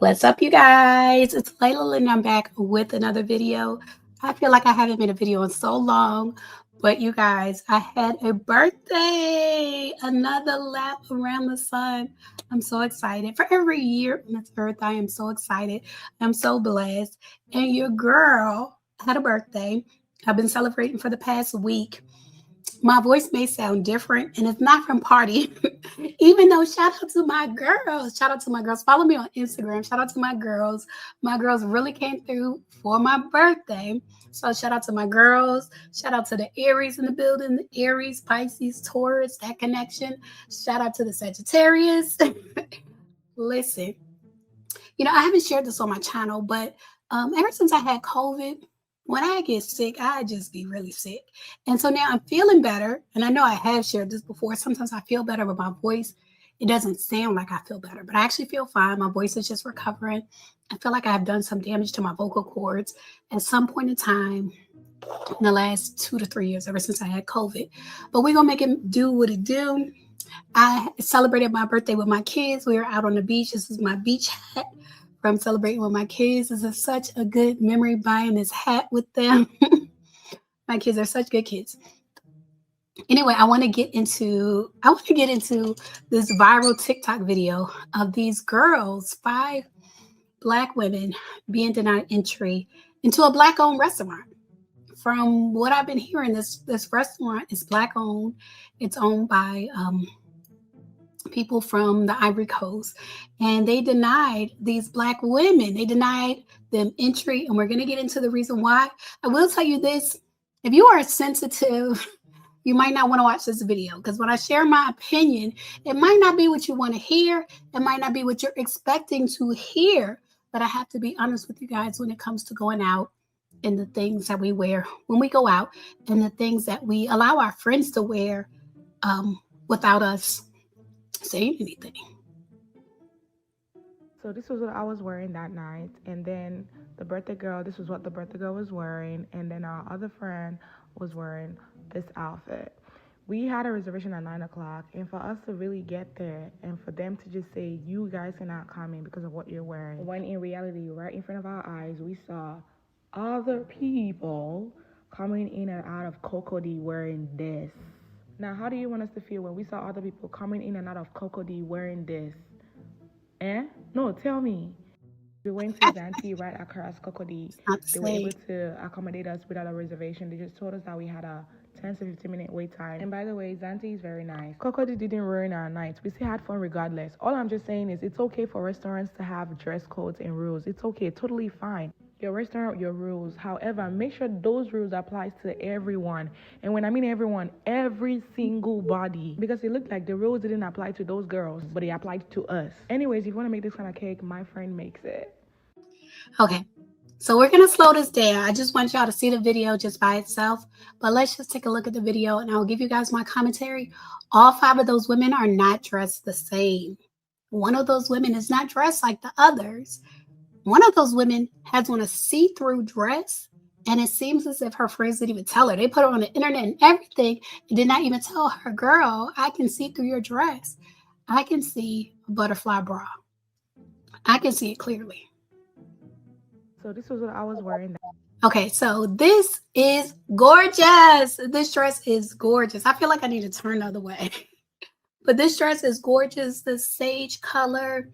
What's up, you guys? It's Layla, and I'm back with another video. I feel like I haven't made a video in so long, but you guys, I had a birthday, another lap around the sun. I'm so excited. For every year on this earth, I am so excited. I'm so blessed. And your girl had a birthday. I've been celebrating for the past week. My voice may sound different, and it's not from party. Even though, shout out to my girls. Shout out to my girls. Follow me on Instagram. Shout out to my girls. My girls really came through for my birthday. So shout out to my girls. Shout out to the Aries in the building, the Aries, Pisces, Taurus, that connection. Shout out to the Sagittarius. Listen, I haven't shared this on my channel, but ever since I had COVID, when I get sick, I just be really sick. And so now I'm feeling better. And I know I have shared this before. Sometimes I feel better with my voice. It doesn't sound like I feel better, but I actually feel fine. My voice is just recovering. I feel like I have done some damage to my vocal cords at some point in time in the last 2 to 3 years, ever since I had COVID. But we're going to make it do what it do. I celebrated my birthday with my kids. We were out on the beach. This is my beach hat from celebrating with my kids. This is such a good memory buying this hat with them. My kids are such good kids. Anyway, I want to get into this viral TikTok video of these girls, 5 Black women being denied entry into a Black-owned restaurant. From what I've been hearing, this restaurant is Black-owned. It's owned by people from the Ivory Coast, and they denied these Black women. They denied them entry, and we're going to get into the reason why. I will tell you this: if you are sensitive, you might not want to watch this video, because when I share my opinion, it might not be what you want to hear. It might not be what you're expecting to hear, but I have to be honest with you guys when it comes to going out and the things that we wear when we go out and the things that we allow our friends to wear without us saying anything. So this was what I was wearing that night, and then the birthday girl, this was what the birthday girl was wearing, and then our other friend was wearing this outfit. We had a reservation at 9 o'clock, and for us to really get there and for them to just say, you guys cannot come in because of what you're wearing, when in reality, right in front of our eyes, we saw other people coming in and out of Cocody wearing this. Now, how do you want us to feel when we saw other people coming in and out of Cocody wearing this? No, tell me. We went to Zante right across Cocody. They were able to accommodate us without a reservation. They just told us that we had a 10 to 15 minute wait time. And by the way, Zante is very nice. Cocody didn't ruin our night. We still had fun regardless. All I'm just saying is it's okay for restaurants to have dress codes and rules. It's okay, totally fine. Your restaurant, your rules. However, make sure those rules applies to everyone. And when I mean everyone, every single body. Because it looked like the rules didn't apply to those girls, but they applied to us. Anyways, if you want to make this kind of cake, my friend makes it. Okay, so we're going to slow this down. I just want y'all to see the video just by itself. But let's just take a look at the video, and I'll give you guys my commentary. All 5 of those women are not dressed the same. One of those women is not dressed like the others. One of those women has on a see-through dress, and it seems as if her friends didn't even tell her. They put her on the internet and everything and did not even tell her, girl, I can see through your dress. I can see a butterfly bra. I can see it clearly. So this was what I was wearing. Okay, so this is gorgeous. This dress is gorgeous. I feel like I need to turn the other way. But this dress is gorgeous. The sage color,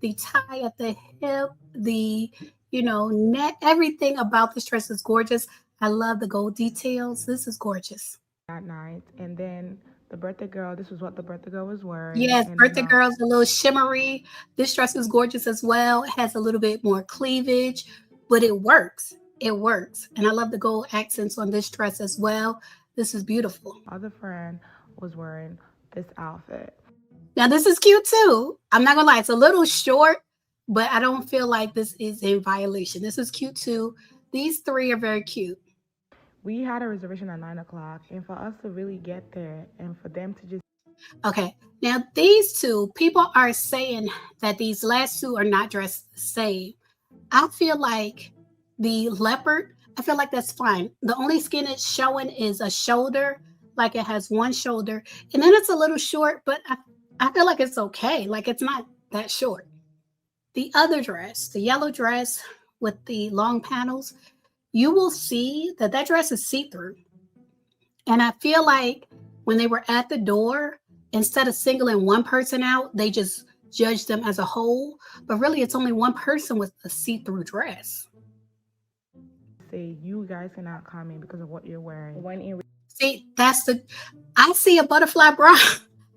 the tie at the hip, the net, everything about this dress is gorgeous. I love the gold details. This is gorgeous. That night, and then the birthday girl, this was what the birthday girl was wearing. Yes, birthday girl's a little shimmery. This dress is gorgeous as well. It has a little bit more cleavage, but it works. It works. And I love the gold accents on this dress as well. This is beautiful. Other friend was wearing this outfit. Now, this is cute too. I'm not gonna lie, it's a little short, but I don't feel like this is in violation. This is cute too. These 3 are very cute. We had a reservation at 9 o'clock, and for us to really get there and for them to just... Okay, now these 2, people are saying that these last 2 are not dressed the same. I feel like the leopard, I feel like that's fine. The only skin it's showing is a shoulder, like it has one shoulder, and then it's a little short, but I feel like it's okay. Like it's not that short. The other dress, the yellow dress with the long panels, you will see that that dress is see-through. And I feel like when they were at the door, instead of singling one person out, they just judged them as a whole. But really, it's only one person with a see-through dress. Say you guys cannot comment because of what you're wearing. When in See, I see a butterfly bra.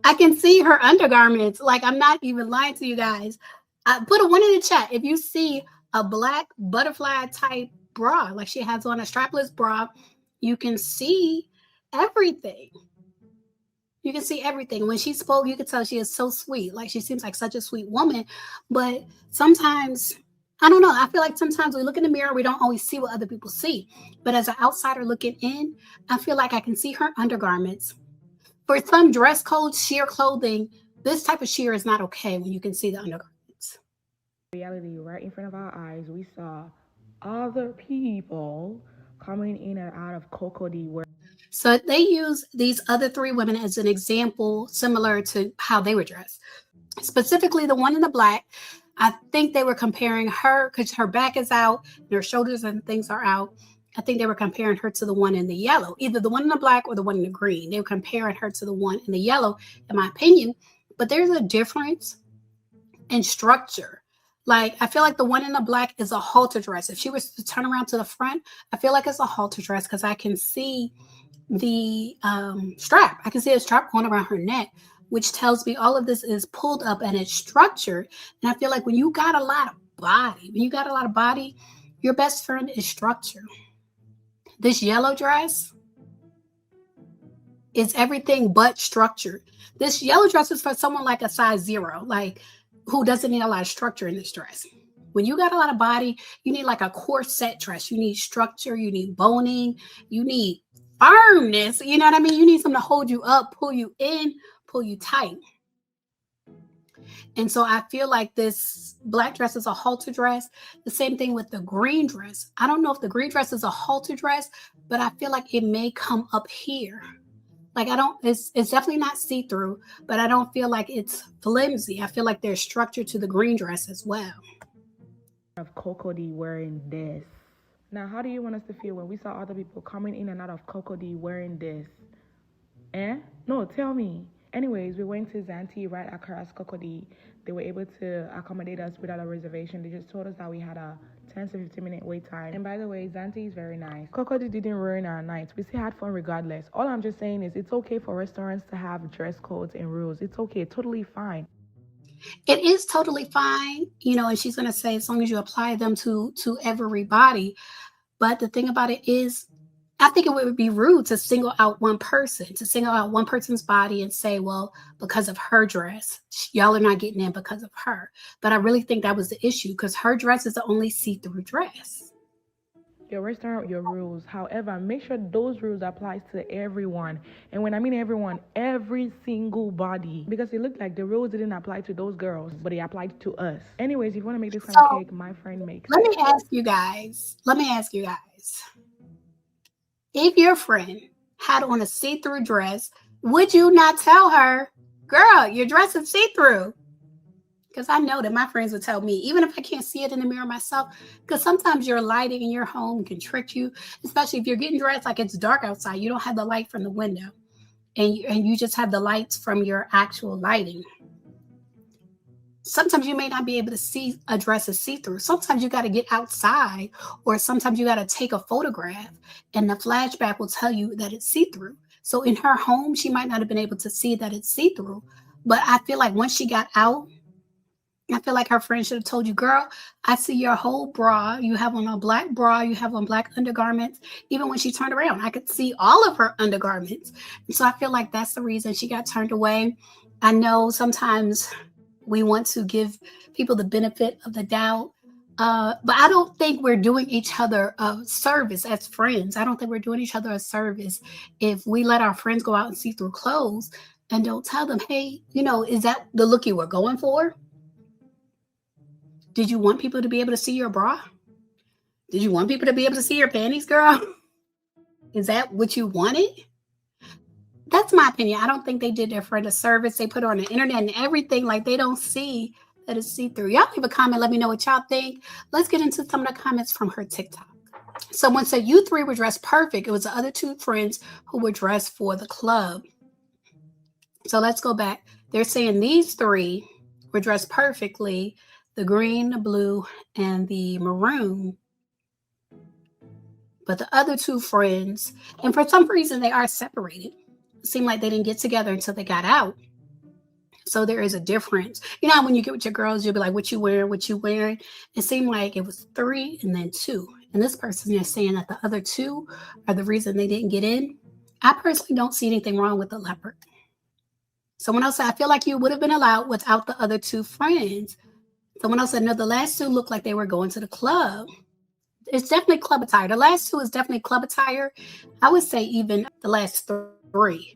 I can see her undergarments. Like, I'm not even lying to you guys. I put a one in the chat if you see a black butterfly type bra, like she has on a strapless bra, you can see everything. You can see everything. When she spoke, you could tell she is so sweet. Like, she seems like such a sweet woman. But sometimes, I don't know. I feel like sometimes we look in the mirror, we don't always see what other people see. But as an outsider looking in, I feel like I can see her undergarments. For some dress codes, sheer clothing, this type of sheer is not okay when you can see the undergarments. reality, right in front of our eyes, we saw other people coming in and out of Coco D where So they use these other three women as an example, similar to how they were dressed. Specifically, the one in the black, I think they were comparing her because her back is out, and her shoulders and things are out. I think they were comparing her to the one in the yellow, either the one in the black or the one in the green. They were comparing her to the one in the yellow, in my opinion. But there's a difference in structure. Like, I feel like the one in the black is a halter dress. If she was to turn around to the front, I feel like it's a halter dress because I can see the strap. I can see a strap going around her neck, which tells me all of this is pulled up and it's structured. And I feel like when you got a lot of body, your best friend is structure. This yellow dress is everything but structured. This yellow dress is for someone like a size 0, like who doesn't need a lot of structure in this dress. When you got a lot of body, you need like a corset dress. You need structure, you need boning, you need firmness. You know what I mean? You need something to hold you up, pull you in, pull you tight. And so I feel like this black dress is a halter dress. The same thing with the green dress. I don't know if the green dress is a halter dress, but I feel like it may come up here. Like, it's definitely not see-through, but I don't feel like it's flimsy. I feel like there's structure to the green dress as well. of Coco D wearing this. Now, how do you want us to feel when we saw other people coming in and out of Coco D wearing this? No, tell me. Anyways, we went to Zante right across Coco D. They were able to accommodate us without a reservation. They just told us that we had a 10 to 15 minute wait time. And by the way, Zante is very nice. Coco D didn't ruin our night. We still had fun regardless. All I'm just saying is it's okay for restaurants to have dress codes and rules. It's okay, totally fine. It is totally fine, and she's going to say as long as you apply them to everybody. But the thing about it is, I think it would be rude to single out one person's body and say, well, because of her dress, y'all are not getting in because of her. But I really think that was the issue because her dress is the only see-through dress. Your restaurant, your rules. However, make sure those rules apply to everyone. And when I mean everyone, every single body. Because it looked like the rules didn't apply to those girls, but they applied to us. Anyways, if you want to make this kind of cake, my friend makes. Let me ask you guys. If your friend had on a see-through dress, would you not tell her, girl, your dress is see-through? Because I know that my friends would tell me, even if I can't see it in the mirror myself, because sometimes your lighting in your home can trick you, especially if you're getting dressed like it's dark outside. You don't have the light from the window, and you just have the lights from your actual lighting. Sometimes you may not be able to see a dress as see-through. Sometimes you got to get outside, or sometimes you got to take a photograph, and the flashback will tell you that it's see-through. So in her home, she might not have been able to see that it's see-through. But I feel like once she got out, I feel like her friend should have told you, girl, I see your whole bra. You have on a black bra. You have on black undergarments. Even when she turned around, I could see all of her undergarments. And so I feel like that's the reason she got turned away. I know sometimes we want to give people the benefit of the doubt. But I don't think we're doing each other a service as friends. I don't think we're doing each other a service if we let our friends go out and see through clothes and don't tell them, hey, is that the look you were going for? Did you want people to be able to see your bra? Did you want people to be able to see your panties, girl? Is that what you wanted? That's my opinion. I don't think they did their friend a service. They put her on the internet and everything. Like, they don't see that is see-through. Y'all leave a comment. Let me know what y'all think. Let's get into some of the comments from her TikTok. Someone said, you three were dressed perfect. It was the other two friends who were dressed for the club. So let's go back. They're saying these three were dressed perfectly. The green, the blue, and the maroon. But the other two friends, and for some reason they are separated. It seemed like they didn't get together until they got out. So there is a difference. You know, when you get with your girls, you'll be like, what you wearing, what you wearing? It seemed like it was three and then two. And this person is saying that the other two are the reason they didn't get in. I personally don't see anything wrong with the leopard. Someone else said, I feel like you would have been allowed without the other two friends. Someone else said, no, the last two looked like they were going to the club. It's definitely club attire. The last two is definitely club attire. I would say even the last three.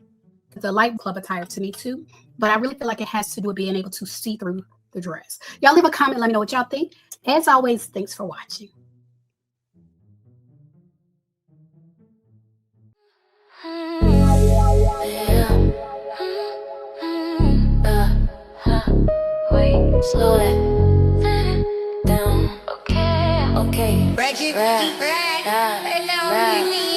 The light club attire to me too. But I really feel like it has to do with being able to see through the dress. Y'all leave a comment. Let me know what y'all think. As always, thanks for watching. Wait, slow it down. Okay. Break it. Right now,